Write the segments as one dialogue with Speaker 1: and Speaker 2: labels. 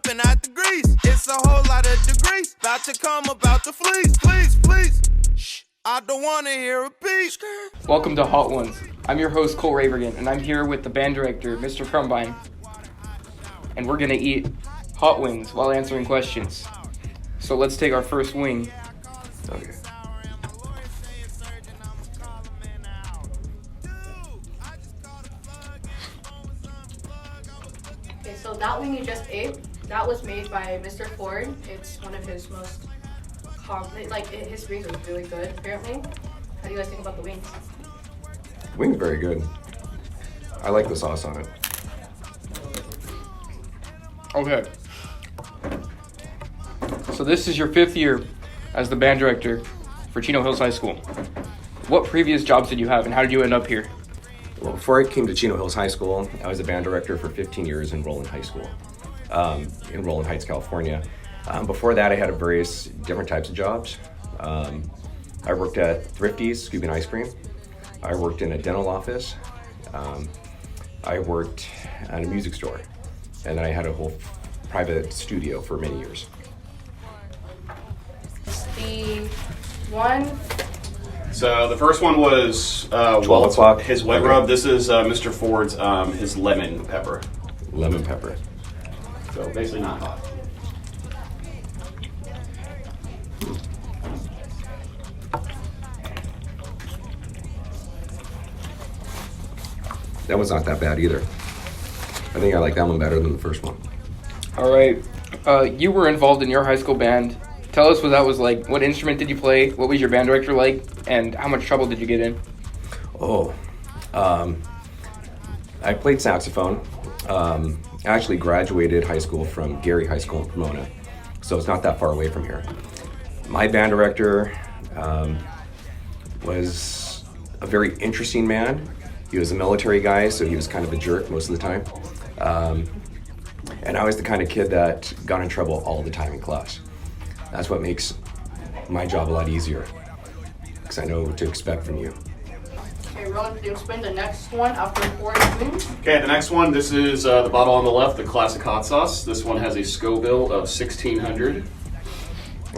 Speaker 1: popping out the grease. It's a whole lot of degrees. About to come about the fleece. Please, please. Shh. I don't want to hear a beat.
Speaker 2: Welcome to Hot Ones. I'm your host, Cole Ravergan, and I'm here with the band director, Mr. Krumbine. And we're going to eat hot wings while answering questions. So let's take our first wing.
Speaker 3: Okay.
Speaker 4: Okay, so that wing you just ate, that was made by Mr. Ford. It's one of his most his wings are really good, apparently. How do you guys think about the wings?
Speaker 3: Wing's very good. I like the sauce on it.
Speaker 2: Okay. So this is your 5th year as the band director for Chino Hills High School. What previous jobs did you have and how did you end up here?
Speaker 3: Well, before I came to Chino Hills High School, I was a band director for 15 years in Roland High School, in Roland Heights, California. Before that, I had various different types of jobs. I worked at Thrifty's, Scooping Ice Cream. I worked in a dental office. I worked at a music store. And then I had a whole private studio for many years.
Speaker 4: The one.
Speaker 5: So the first one was
Speaker 3: 12 o'clock.
Speaker 5: His wet rub. This is Mr. Ford's his lemon pepper.
Speaker 3: Lemon pepper.
Speaker 5: So basically not hot.
Speaker 3: That was not that bad either. I think I like that one better than the first one.
Speaker 2: All right. You were involved in your high school band. Tell us what that was like. What instrument did you play? What was your band director like? And how much trouble did you get in?
Speaker 3: I played saxophone. I actually graduated high school from Gary High School in Pomona, so it's not that far away from here. My band director was a very interesting man. He was a military guy, so he was kind of a jerk most of the time. And I was the kind of kid that got in trouble all the time in class. That's what makes my job a lot easier, because I know what to expect from you.
Speaker 4: Okay, Roland, could you explain the next one after Ford wings?
Speaker 5: Okay, the next one. This is the bottle on the left, the classic hot sauce. This one has a Scoville of 1600,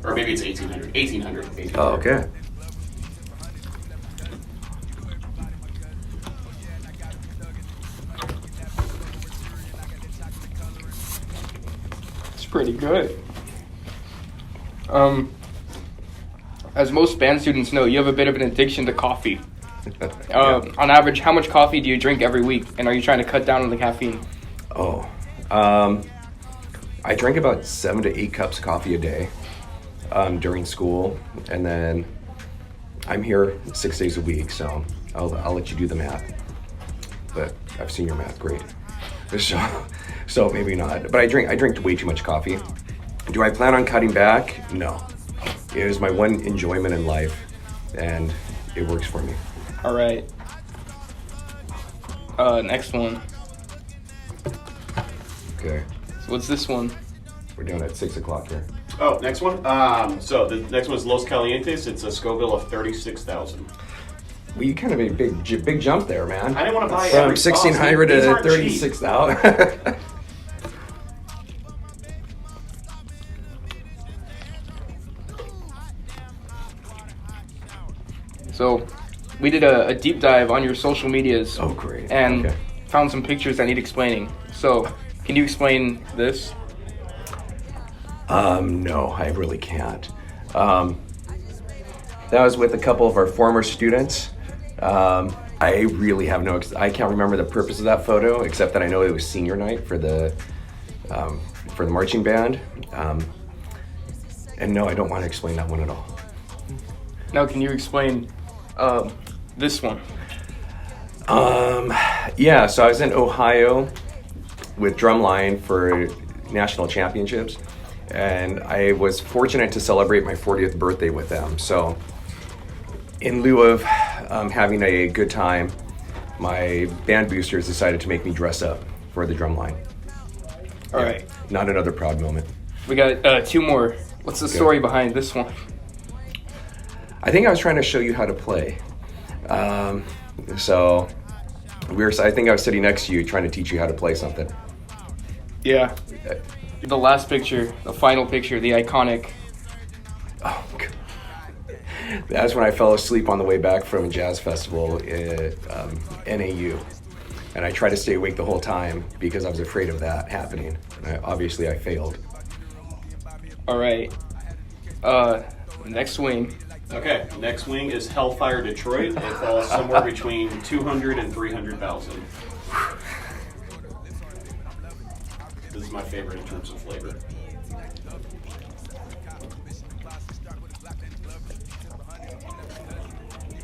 Speaker 5: or maybe it's 1800. 1800.
Speaker 3: Oh, okay.
Speaker 2: It's pretty good. As most band students know, you have a bit of an addiction to coffee.
Speaker 3: Yeah.
Speaker 2: On average, how much coffee do you drink every week? And are you trying to cut down on the caffeine?
Speaker 3: I drink about 7 to 8 cups of coffee a day during school, and then I'm here 6 days a week, so I'll let you do the math. But I've seen your math, great. So maybe not. But I drink way too much coffee. Do I plan on cutting back? No. It is my one enjoyment in life, and it works for me.
Speaker 2: All right. Next one.
Speaker 3: Okay,
Speaker 2: So what's this one?
Speaker 3: we're doing it at 6 o'clock here.
Speaker 5: Oh, next one. So the next one is Los Calientes. It's a Scoville of 36,000.
Speaker 3: Well, you kind of made a big jump there, man.
Speaker 5: I didn't want to buy
Speaker 3: From
Speaker 5: every sauce.
Speaker 3: 1,600
Speaker 5: These
Speaker 3: to
Speaker 5: aren't cheap.
Speaker 3: 36,000.
Speaker 2: So we did a deep dive on your social medias.
Speaker 3: Oh, great.
Speaker 2: And
Speaker 3: Okay.
Speaker 2: found some pictures that need explaining. So can you explain this?
Speaker 3: No, I really can't. That was with a couple of our former students. I really have I can't remember the purpose of that photo, except that I know it was senior night for the marching band. And no, I don't want to explain that one at all.
Speaker 2: Now can you explain this one?
Speaker 3: Yeah, so I was in Ohio with Drumline for national championships, and I was fortunate to celebrate my 40th birthday with them. So in lieu of having a good time, my band boosters decided to make me dress up for the Drumline.
Speaker 2: All right.
Speaker 3: Not another proud moment.
Speaker 2: We got 2 more. What's the story behind this one?
Speaker 3: I think I was trying to show you how to play. So I think I was sitting next to you trying to teach you how to play something.
Speaker 2: Yeah. The last picture, the final picture, the iconic.
Speaker 3: Oh, God. That's when I fell asleep on the way back from a jazz festival at NAU. And I tried to stay awake the whole time because I was afraid of that happening. And obviously I failed.
Speaker 2: All right. Next wing.
Speaker 5: Okay, next wing is Hellfire Detroit. It falls somewhere between 200 and 300,000. This is my favorite in terms of flavor.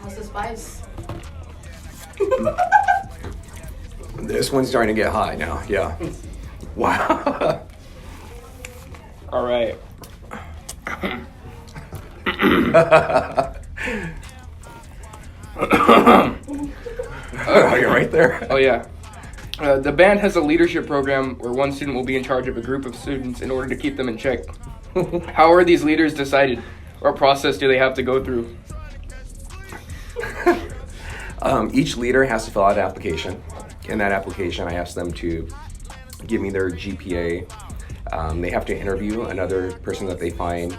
Speaker 4: How's the spice?
Speaker 3: This one's starting to get high now, yeah. Wow.
Speaker 2: All right.
Speaker 3: Oh, you're right there.
Speaker 2: Oh yeah. The band has a leadership program where one student will be in charge of a group of students in order to keep them in check. How are these leaders decided? What process do they have to go through?
Speaker 3: Each leader has to fill out an application. In that application, I ask them to give me their GPA. They have to interview another person that they find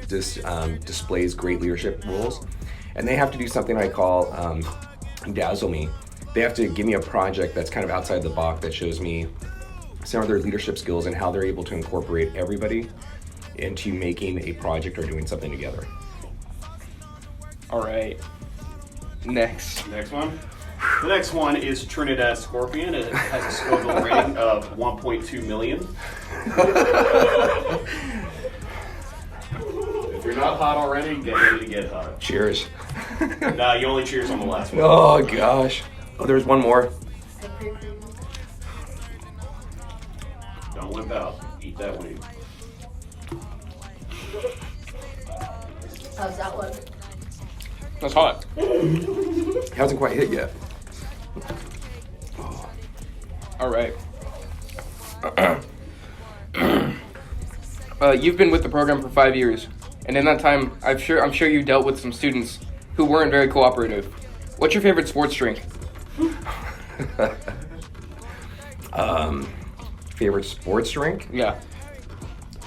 Speaker 3: displays great leadership roles. And they have to do something I call dazzle me. They have to give me a project that's kind of outside the box that shows me some of their leadership skills and how they're able to incorporate everybody into making a project or doing something together.
Speaker 2: All right. Next.
Speaker 5: Next one. The next one is Trinidad Scorpion. It has a Scoville rating of 1.2 million. If you're not hot already, get ready to get hot.
Speaker 3: Cheers.
Speaker 5: Nah, you only cheers on the last one.
Speaker 3: Oh gosh. Oh, there's one more.
Speaker 5: Don't limp out. Eat that wing.
Speaker 4: How's that one?
Speaker 2: That's hot.
Speaker 3: Hasn't quite hit yet.
Speaker 2: All right. You've been with the program for 5 years, and in that time, I'm sure you dealt with some students who weren't very cooperative. What's your favorite sports drink?
Speaker 3: Favorite sports drink?
Speaker 2: Yeah.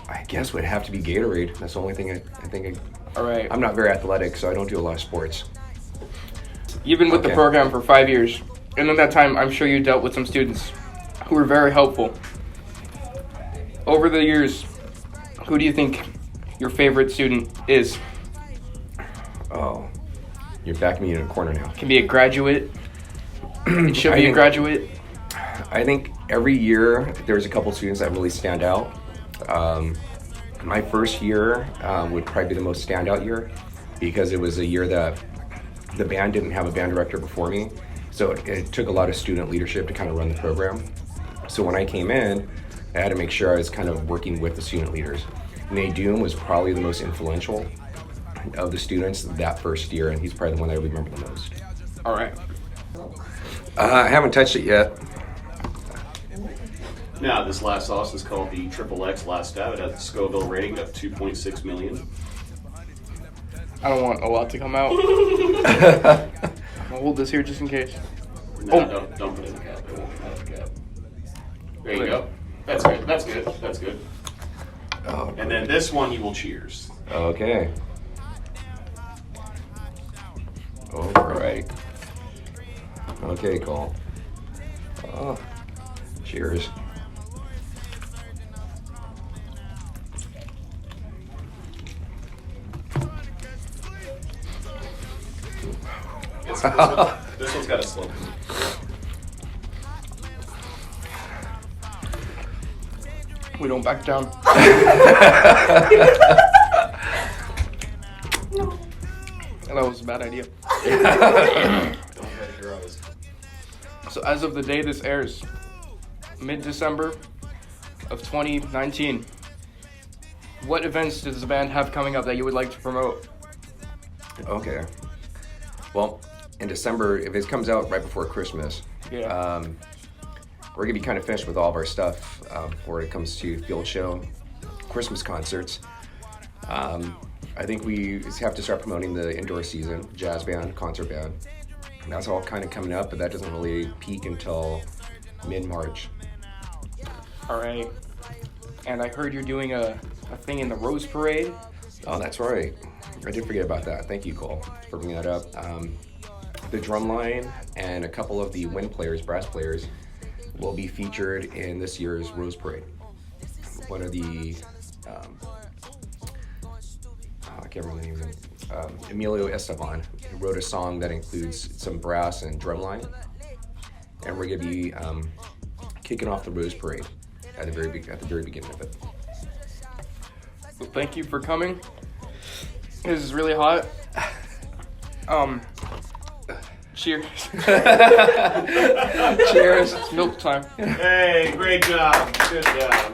Speaker 3: I guess would have to be Gatorade. That's the only thing I think.
Speaker 2: All right.
Speaker 3: I'm not very athletic, so I don't do a lot of sports.
Speaker 2: You've been with the
Speaker 3: Okay.
Speaker 2: program for 5 years, and in that time, I'm sure you dealt with some students who were very helpful. Over the years, who do you think your favorite student is?
Speaker 3: Oh, you're backing me in a corner now.
Speaker 2: Can be a graduate. It should
Speaker 3: I
Speaker 2: be a
Speaker 3: think-
Speaker 2: graduate.
Speaker 3: I think every year there's a couple students that really stand out. My first year would probably be the most standout year because it was a year that the band didn't have a band director before me. So it took a lot of student leadership to kind of run the program. So when I came in, I had to make sure I was kind of working with the student leaders. Nate Doom was probably the most influential of the students that first year, and he's probably the one that I remember the most.
Speaker 2: All right.
Speaker 3: I haven't touched it yet.
Speaker 5: Now, this last sauce is called the Triple X Last Stab. It has a Scoville rating of 2.6 million.
Speaker 2: I don't want a lot to come out. I'll hold this here just in case.
Speaker 5: No,
Speaker 2: Oh.
Speaker 5: don't put it in the cap. It won't come out of the cap. There you go. That's good. That's good. That's good.
Speaker 3: Oh,
Speaker 5: And then this one you will cheers.
Speaker 3: okay.
Speaker 2: All right.
Speaker 3: Okay, Cole. Oh, cheers.
Speaker 5: This one's got a slope.
Speaker 2: We don't back down. That was a bad idea.
Speaker 5: Don't hurt your eyes.
Speaker 2: So as of the day this airs, mid-December of 2019, what events does the band have coming up that you would like to promote?
Speaker 3: Okay. Well, in December, if it comes out right before Christmas,
Speaker 2: Yeah.
Speaker 3: we're gonna be kind of finished with all of our stuff before it comes to field show, Christmas concerts. I think we have to start promoting the indoor season, jazz band, concert band. And that's all kind of coming up, but that doesn't really peak until mid-March.
Speaker 2: All right. And I heard you're doing a thing in the Rose Parade.
Speaker 3: Oh, that's right. I did forget about that. Thank you, Cole, for bringing that up. The drum line and a couple of the wind players, brass players, will be featured in this year's Rose Parade. One of the, I can't remember the name of it, Emilio Esteban, who wrote a song that includes some brass and drum line. And we're going to be kicking off the Rose Parade at the very beginning of it.
Speaker 2: Well, thank you for coming. This is really hot. Cheers. Cheers. It's milk time.
Speaker 5: Hey, great job. Good job.